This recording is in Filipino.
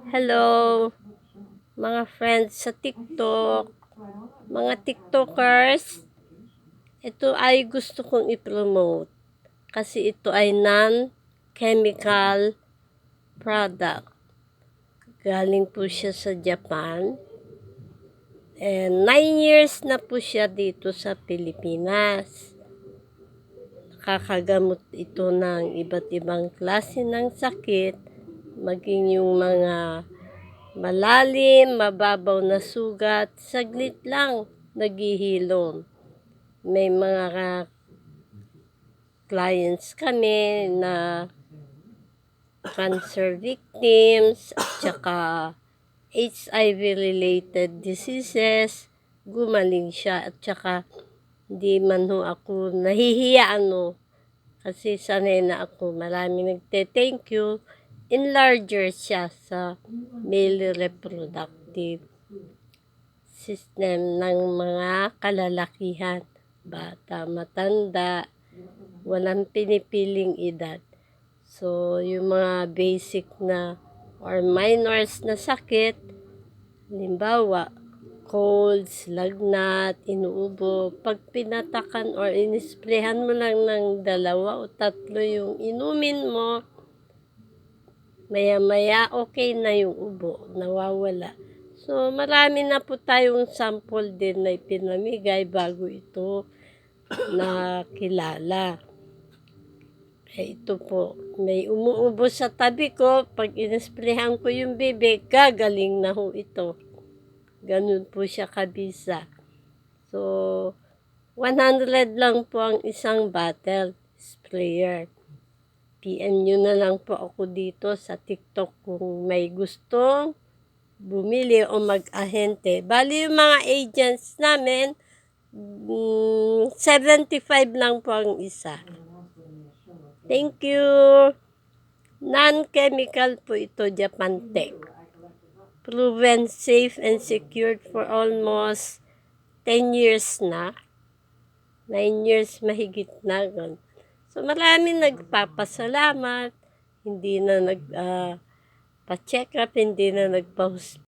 Hello, mga friends sa TikTok, mga TikTokers. Ito ay gusto kong i-promote kasi ito ay non-chemical product. Galing po siya sa Japan. And 9 years na po siya dito sa Pilipinas. Nakakagamot ito ng iba't ibang klase ng sakit, maging yung mga malalim, mababaw na sugat, saglit lang, naghihilom. May mga clients kami na cancer victims, at saka HIV-related diseases, gumaling siya. At saka, hindi man ho ako nahihiya kasi sanay na ako. Marami nagte-thank you. Enlarger siya sa male reproductive system ng mga kalalakihan. Bata, matanda, walang pinipiling edad. So, yung mga basic na or minors na sakit, halimbawa, colds, lagnat, inuubo, pag pinatakan or inisprehan mo lang ng 2 o 3 yung inumin mo, maya-maya okay na yung ubo, nawawala. So, marami na po tayong sample din na ipinamigay bago ito nakilala. Ito po, may umuubo sa tabi ko, pag inisprehan ko yung bibig, gagaling na ho ito. Ganun po siya kabisa. So, 100 lang po ang isang bottle sprayer. PM nyo na lang po ako dito sa TikTok kung may gustong bumili o mag-ahente. Bali yung mga agents namin, 75 lang po ang isa. Thank you. Non-chemical po ito, Japan Tech. Proven safe and secured for almost 10 years na. 9 years mahigit na. So maraming nagpapasalamat. Hindi na pa-check up, hindi na nagpa-hospital.